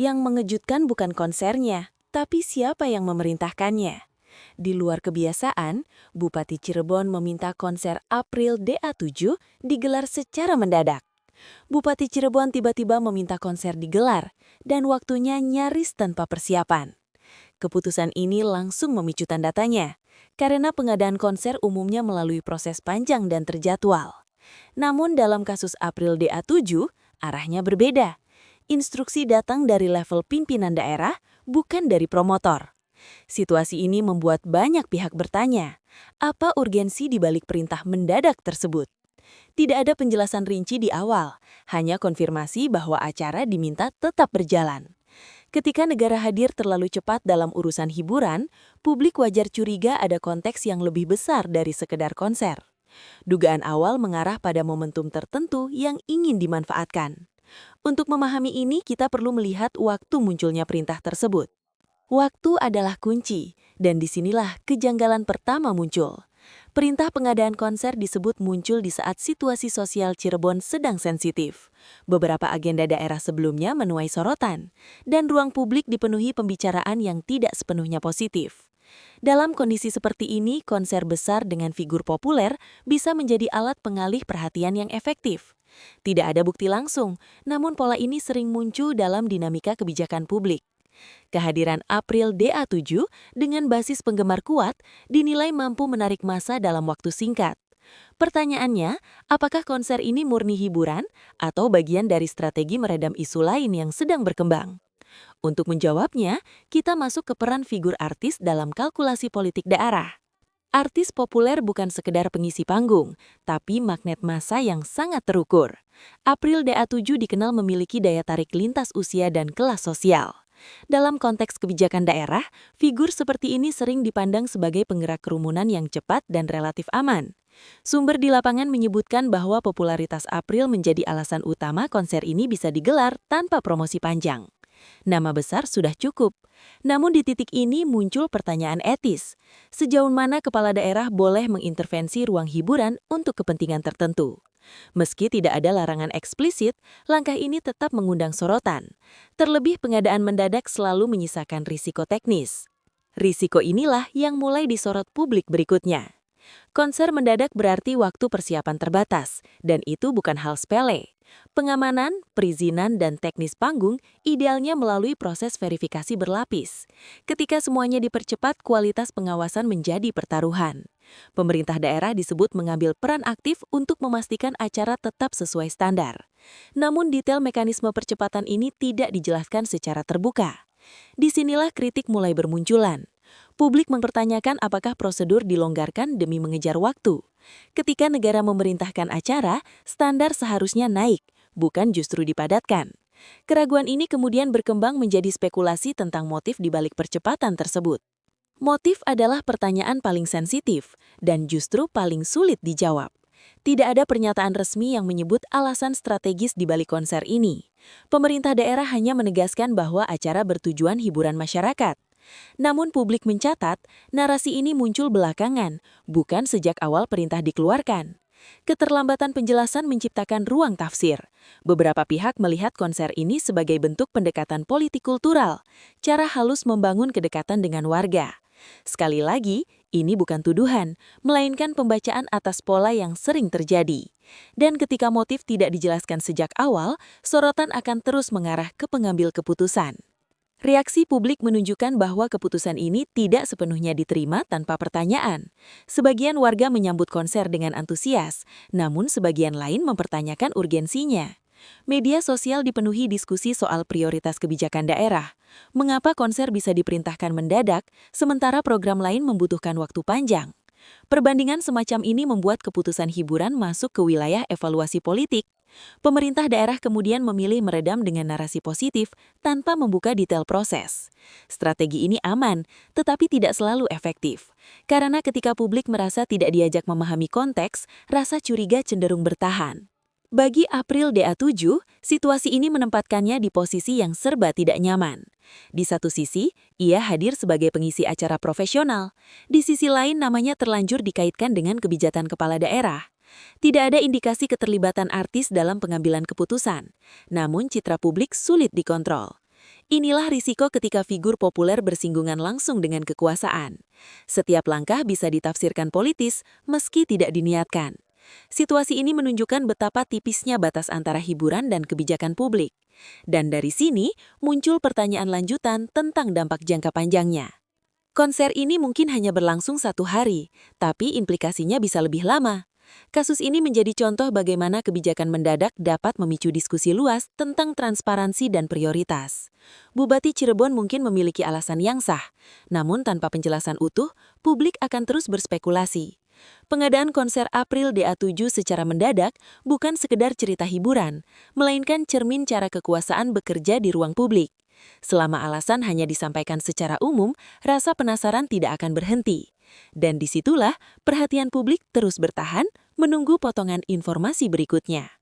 Yang mengejutkan bukan konsernya, tapi siapa yang memerintahkannya. Di luar kebiasaan, Bupati Cirebon meminta konser April DA7 digelar secara mendadak. Bupati Cirebon tiba-tiba meminta konser digelar, dan waktunya nyaris tanpa persiapan. Keputusan ini langsung memicu tanda tanya, karena pengadaan konser umumnya melalui proses panjang dan terjadwal. Namun dalam kasus April DA7, arahnya berbeda. Instruksi datang dari level pimpinan daerah, bukan dari promotor. Situasi ini membuat banyak pihak bertanya, apa urgensi di balik perintah mendadak tersebut? Tidak ada penjelasan rinci di awal, hanya konfirmasi bahwa acara diminta tetap berjalan. Ketika negara hadir terlalu cepat dalam urusan hiburan, publik wajar curiga ada konteks yang lebih besar dari sekedar konser. Dugaan awal mengarah pada momentum tertentu yang ingin dimanfaatkan. Untuk memahami ini, kita perlu melihat waktu munculnya perintah tersebut. Waktu adalah kunci, dan disinilah kejanggalan pertama muncul. Perintah pengadaan konser disebut muncul di saat situasi sosial Cirebon sedang sensitif. Beberapa agenda daerah sebelumnya menuai sorotan, dan ruang publik dipenuhi pembicaraan yang tidak sepenuhnya positif. Dalam kondisi seperti ini, konser besar dengan figur populer bisa menjadi alat pengalih perhatian yang efektif. Tidak ada bukti langsung, namun pola ini sering muncul dalam dinamika kebijakan publik. Kehadiran April DA7 dengan basis penggemar kuat dinilai mampu menarik massa dalam waktu singkat. Pertanyaannya, apakah konser ini murni hiburan atau bagian dari strategi meredam isu lain yang sedang berkembang? Untuk menjawabnya, kita masuk ke peran figur artis dalam kalkulasi politik daerah. Artis populer bukan sekedar pengisi panggung, tapi magnet massa yang sangat terukur. April DA7 dikenal memiliki daya tarik lintas usia dan kelas sosial. Dalam konteks kebijakan daerah, figur seperti ini sering dipandang sebagai penggerak kerumunan yang cepat dan relatif aman. Sumber di lapangan menyebutkan bahwa popularitas April menjadi alasan utama konser ini bisa digelar tanpa promosi panjang. Nama besar sudah cukup. Namun di titik ini muncul pertanyaan etis. Sejauh mana kepala daerah boleh mengintervensi ruang hiburan untuk kepentingan tertentu? Meski tidak ada larangan eksplisit, langkah ini tetap mengundang sorotan. Terlebih pengadaan mendadak selalu menyisakan risiko teknis. Risiko inilah yang mulai disorot publik berikutnya. Konser mendadak berarti waktu persiapan terbatas, dan itu bukan hal sepele. Pengamanan, perizinan, dan teknis panggung idealnya melalui proses verifikasi berlapis. Ketika semuanya dipercepat, kualitas pengawasan menjadi pertaruhan. Pemerintah daerah disebut mengambil peran aktif untuk memastikan acara tetap sesuai standar. Namun detail mekanisme percepatan ini tidak dijelaskan secara terbuka. Disinilah kritik mulai bermunculan. Publik mempertanyakan apakah prosedur dilonggarkan demi mengejar waktu. Ketika negara memerintahkan acara, standar seharusnya naik, bukan justru dipadatkan. Keraguan ini kemudian berkembang menjadi spekulasi tentang motif di balik percepatan tersebut. Motif adalah pertanyaan paling sensitif dan justru paling sulit dijawab. Tidak ada pernyataan resmi yang menyebut alasan strategis di balik konser ini. Pemerintah daerah hanya menegaskan bahwa acara bertujuan hiburan masyarakat. Namun publik mencatat, narasi ini muncul belakangan, bukan sejak awal perintah dikeluarkan. Keterlambatan penjelasan menciptakan ruang tafsir. Beberapa pihak melihat konser ini sebagai bentuk pendekatan politik kultural, cara halus membangun kedekatan dengan warga. Sekali lagi, ini bukan tuduhan, melainkan pembacaan atas pola yang sering terjadi. Dan ketika motif tidak dijelaskan sejak awal, sorotan akan terus mengarah ke pengambil keputusan. Reaksi publik menunjukkan bahwa keputusan ini tidak sepenuhnya diterima tanpa pertanyaan. Sebagian warga menyambut konser dengan antusias, namun sebagian lain mempertanyakan urgensinya. Media sosial dipenuhi diskusi soal prioritas kebijakan daerah. Mengapa konser bisa diperintahkan mendadak, sementara program lain membutuhkan waktu panjang? Perbandingan semacam ini membuat keputusan hiburan masuk ke wilayah evaluasi politik. Pemerintah daerah kemudian memilih meredam dengan narasi positif tanpa membuka detail proses. Strategi ini aman, tetapi tidak selalu efektif. Karena ketika publik merasa tidak diajak memahami konteks, rasa curiga cenderung bertahan. Bagi April DA7, situasi ini menempatkannya di posisi yang serba tidak nyaman. Di satu sisi, ia hadir sebagai pengisi acara profesional. Di sisi lain, namanya terlanjur dikaitkan dengan kebijakan kepala daerah. Tidak ada indikasi keterlibatan artis dalam pengambilan keputusan, namun citra publik sulit dikontrol. Inilah risiko ketika figur populer bersinggungan langsung dengan kekuasaan. Setiap langkah bisa ditafsirkan politis meski tidak diniatkan. Situasi ini menunjukkan betapa tipisnya batas antara hiburan dan kebijakan publik. Dan dari sini muncul pertanyaan lanjutan tentang dampak jangka panjangnya. Konser ini mungkin hanya berlangsung 1 hari, tapi implikasinya bisa lebih lama. Kasus ini menjadi contoh bagaimana kebijakan mendadak dapat memicu diskusi luas tentang transparansi dan prioritas. Bupati Cirebon mungkin memiliki alasan yang sah, namun tanpa penjelasan utuh, publik akan terus berspekulasi. Pengadaan konser April DA7 secara mendadak bukan sekedar cerita hiburan, melainkan cermin cara kekuasaan bekerja di ruang publik. Selama alasan hanya disampaikan secara umum, rasa penasaran tidak akan berhenti. Dan disitulah perhatian publik terus bertahan menunggu potongan informasi berikutnya.